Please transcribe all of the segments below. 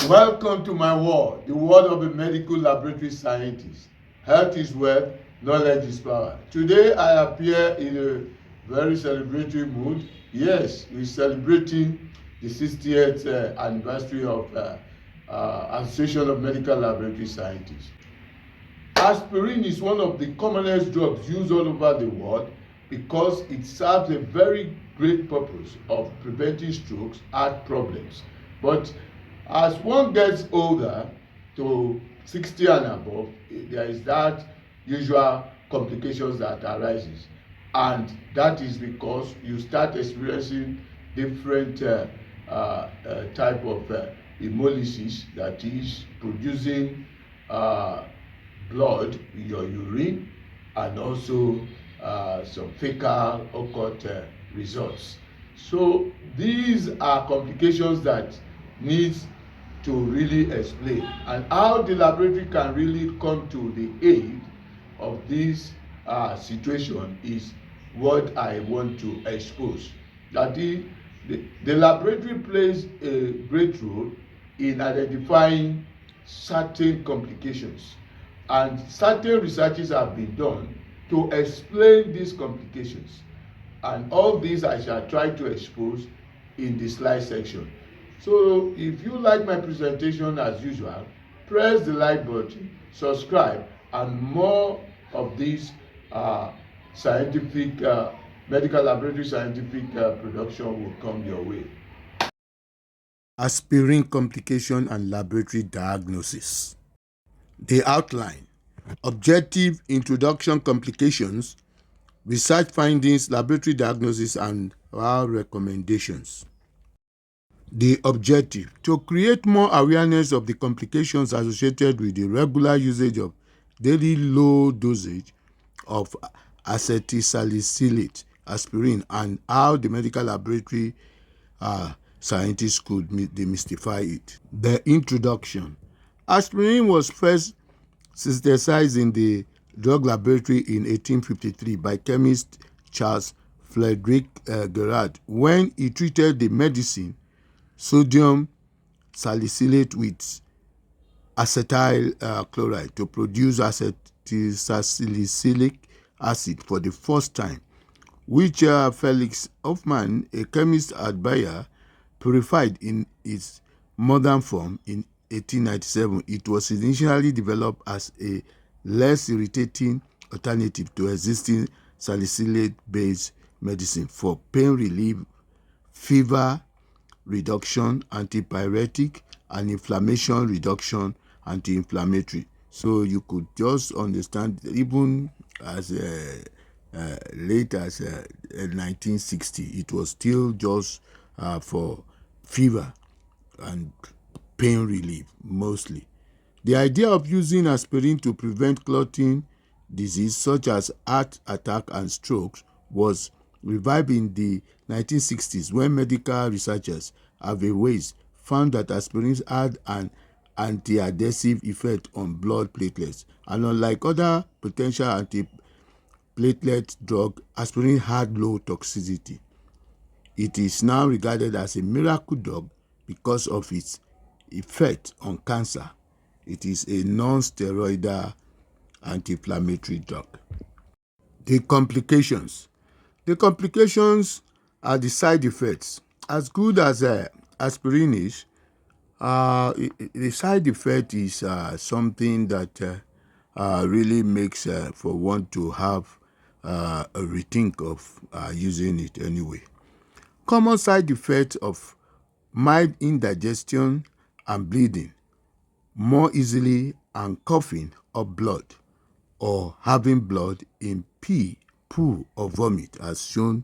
Welcome to my world, the world of a medical laboratory scientist. Health is wealth, knowledge is power. Today I appear in a very celebratory mood. Yes, we're celebrating the 60th anniversary of Association of Medical Laboratory Scientists. Aspirin is one of the commonest drugs used all over the world because it serves a very great purpose of preventing strokes, heart problems. But as one gets older to 60 and above, there is that usual complications that arises, and that is because you start experiencing different type of hemolysis, that is producing blood in your urine, and also some fecal occult results. So these are complications that needs to really explain, and how the laboratory can really come to the aid of this situation is what I want to expose. That is, the laboratory plays a great role in identifying certain complications, and certain researches have been done to explain these complications, and all these I shall try to expose in the slide section. So if you like my presentation as usual, press the like button, subscribe, and more of these scientific medical laboratory scientific production will come your way. Aspirin complication and laboratory diagnosis. The outline: objective, introduction, complications, research findings, laboratory diagnosis, and our recommendations. The objective: to create more awareness of the complications associated with the regular usage of daily low dosage of acetylsalicylate, aspirin, and how the medical laboratory scientists could demystify it. The introduction: aspirin was first synthesized in the drug laboratory in 1853 by chemist Charles Frederick Gerard when he treated the medicine sodium salicylate with acetyl chloride to produce acetylsalicylic acid for the first time, which Felix Hoffmann, a chemist at Bayer, purified in its modern form in 1897. It was initially developed as a less irritating alternative to existing salicylate-based medicine for pain relief, fever reduction, antipyretic, and inflammation reduction, anti-inflammatory. So you could just understand, even as late as 1960, it was still just for fever and pain relief mostly. The idea of using aspirin to prevent clotting disease such as heart attack and strokes was revived in the 1960s when medical researchers Harvey Weiss found that aspirin had an anti-adhesive effect on blood platelets, and unlike other potential anti-platelet drugs, aspirin had low toxicity. It is now regarded as a miracle drug because of its effect on cancer. It is a non-steroidal anti-inflammatory drug. The complications. The complications are the side effects. As good as aspirin is, the side effect is something that really makes for one to have a rethink of using it anyway. Common side effects of mild indigestion and bleeding more easily, and coughing up blood, or having blood in pee, poo, or vomit, as shown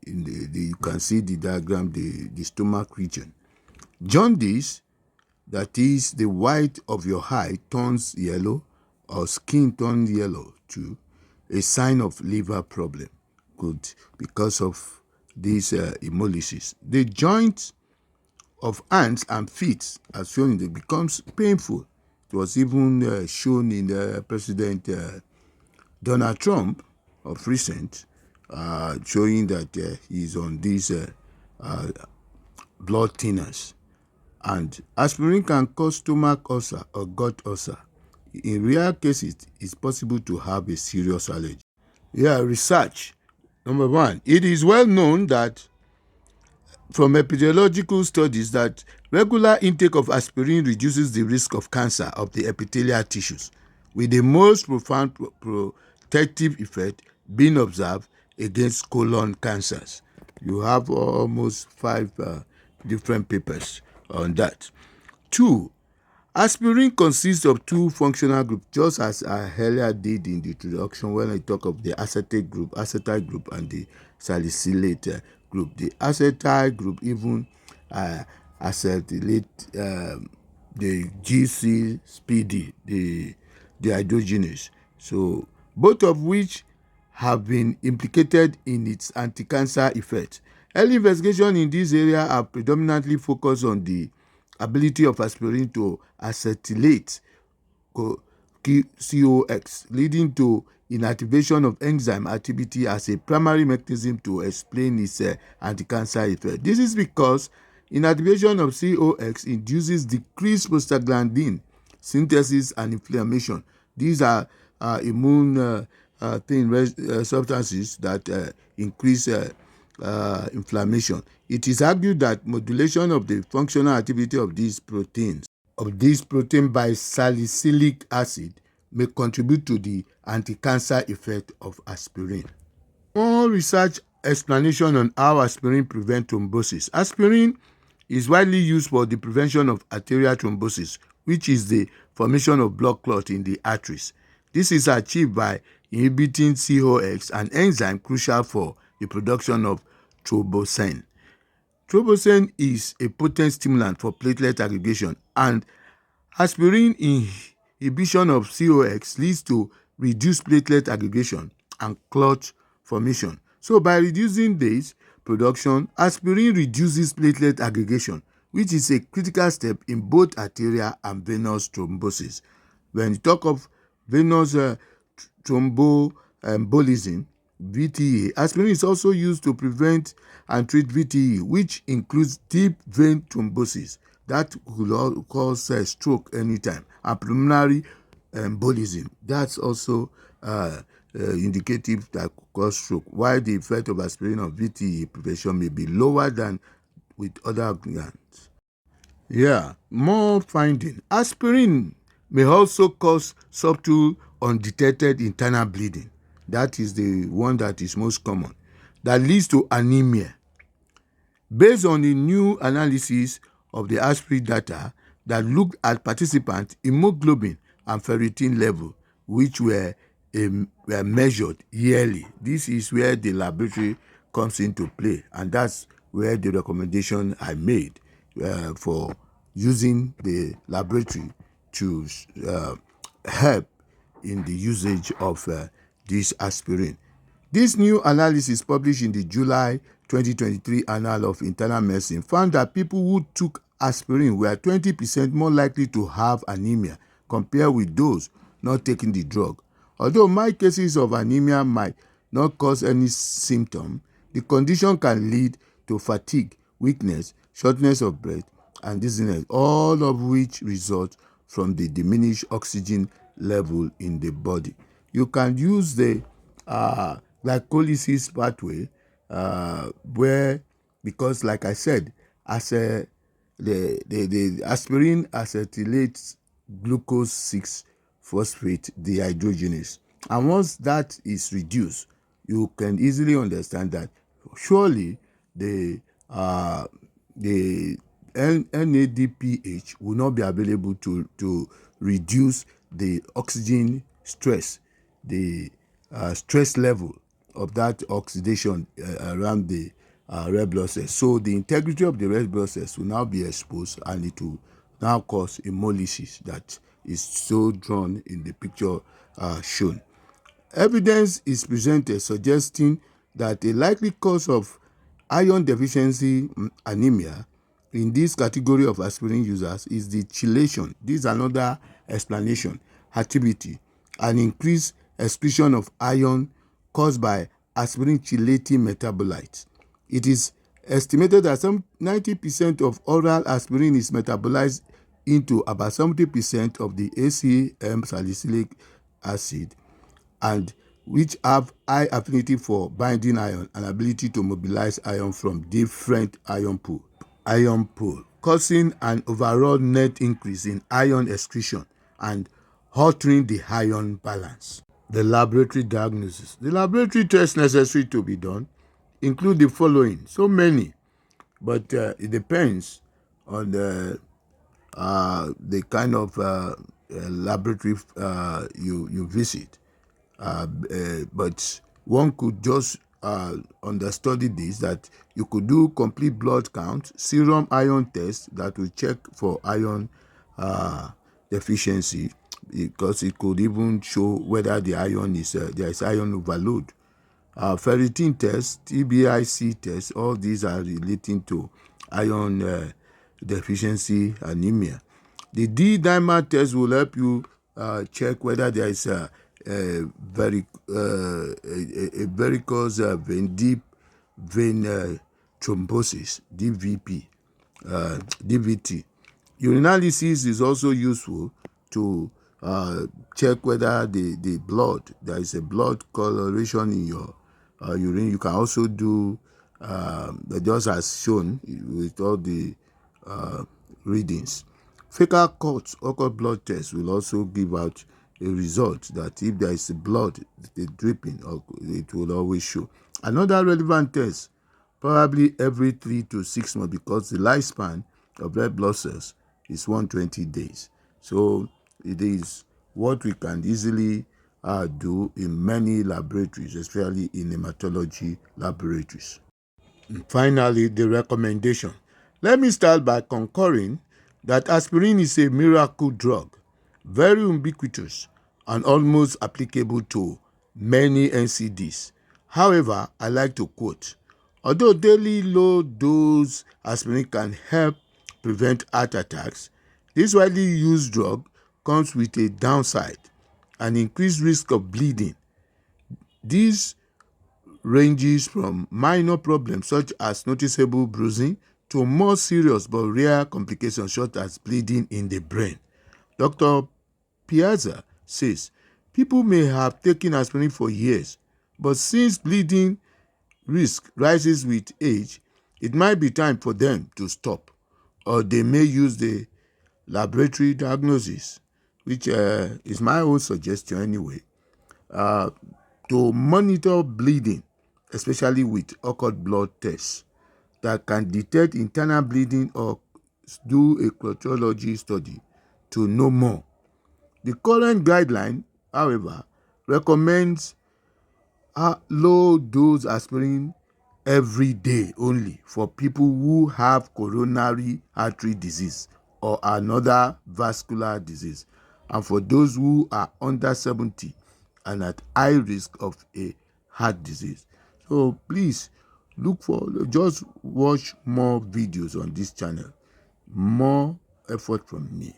in you can see the diagram, the stomach region. Jaundice, that is, the white of your eye turns yellow or skin turns yellow too, a sign of liver problem, good, because of this hemolysis. The joints of hands and feet, as shown in becomes painful. It was even shown in President Donald Trump of recent, showing that he is on these blood thinners. And aspirin can cause stomach ulcer or gut ulcer. In rare cases, it's possible to have a serious allergy. Research. Number one, it is well known that from epidemiological studies that regular intake of aspirin reduces the risk of cancer of the epithelial tissues, with the most profound protective effect being observed against colon cancers. You have almost 5 different papers on that. 2. Aspirin consists of 2 functional groups, just as I earlier did in the introduction when I talk of the acetate group, and the salicylate group. The acetyl group even acetylate the GC-SPD, the hydrogenase. So both of which have been implicated in its anti-cancer effect. Early investigation in this area are predominantly focused on the ability of aspirin to acetylate COX, leading to inactivation of enzyme activity as a primary mechanism to explain its anti-cancer effect. This is because inactivation of COX induces decreased prostaglandin synthesis and inflammation. These are immune substances that increase inflammation. It is argued that modulation of the functional activity of these protein by salicylic acid may contribute to the anti-cancer effect of aspirin. More research explanation on how aspirin prevents thrombosis. Aspirin is widely used for the prevention of arterial thrombosis, which is the formation of blood clot in the arteries. This is achieved by inhibiting COX, an enzyme crucial for the production of thrombosin. Thrombosin is a potent stimulant for platelet aggregation, and aspirin inhibition of COX leads to reduced platelet aggregation and clot formation. So by reducing this production, aspirin reduces platelet aggregation, which is a critical step in both arterial and venous thrombosis. When you talk of venous thromboembolism, VTE, aspirin is also used to prevent and treat VTE, which includes deep vein thrombosis that could cause stroke anytime, and pulmonary embolism. That's also indicative that could cause stroke, while the effect of aspirin on VTE prevention may be lower than with other glands. More finding. Aspirin may also cause subtle undetected internal bleeding. That is the one that is most common, that leads to anemia. Based on the new analysis of the aspirin data that looked at participants' hemoglobin and ferritin level, which were measured yearly. This is where the laboratory comes into play, and that's where the recommendation I made for using the laboratory to help in the usage of this aspirin. This new analysis, published in the July 2023 Annal of Internal Medicine, found that people who took aspirin were 20% more likely to have anemia compared with those not taking the drug. Although mild cases of anemia might not cause any symptom, the condition can lead to fatigue, weakness, shortness of breath, and dizziness, all of which result from the diminished oxygen level in the body. You can use the glycolysis pathway where, because like I said, the aspirin acetylates glucose 6-phosphate dehydrogenase, and once that is reduced, you can easily understand that surely the NADPH will not be available to reduce the oxygen stress, the stress level of that oxidation around the red blood cells. So the integrity of the red blood cells will now be exposed, and it will now cause hemolysis that is so drawn in the picture shown. Evidence is presented suggesting that a likely cause of iron deficiency anemia in this category of aspirin users is the chelation. This is another explanation. Activity and increased excretion of iron caused by aspirin chelating metabolites. It is estimated that some 90% of oral aspirin is metabolized into about 70% of the ACM salicylic acid, and which have high affinity for binding iron and ability to mobilize iron from different iron pool, causing an overall net increase in iron excretion and altering the iron balance. The laboratory diagnosis. The laboratory tests necessary to be done include the following. So many, but it depends on the kind of laboratory you visit. But one could just understudy this, that you could do complete blood count, serum iron test that will check for iron deficiency, because it could even show whether the iron is there is iron overload. Ferritin test, TBIC test, all these are relating to iron deficiency anemia. The D-dimer test will help you check whether there is a varicose vein, deep vein thrombosis, DVT. Urinalysis is also useful to check whether the blood, there is a blood coloration in your urine. You can also do, just as shown with all the readings. Fecal cut occult blood test will also give out a result that if there is blood, the dripping, it will always show. Another relevant test, probably every 3 to 6 months, because the lifespan of red blood cells is 120 days. So it is what we can easily do in many laboratories, especially in hematology laboratories. And finally, the recommendation. Let me start by concurring that aspirin is a miracle drug, very ubiquitous and almost applicable to many NCDs. However, I like to quote, although daily low-dose aspirin can help prevent heart attacks, this widely used drug comes with a downside, an increased risk of bleeding. This ranges from minor problems such as noticeable bruising to more serious but rare complications such as bleeding in the brain. Dr. Piazza says, people may have taken aspirin for years, but since bleeding risk rises with age, it might be time for them to stop, or they may use the laboratory diagnosis, which is my own suggestion anyway, to monitor bleeding, especially with occult blood tests that can detect internal bleeding, or do a clotology study to know more. The current guideline, however, recommends low-dose aspirin every day only for people who have coronary artery disease or another vascular disease, and for those who are under 70 and at high risk of a heart disease. So please just watch more videos on this channel. More effort from me.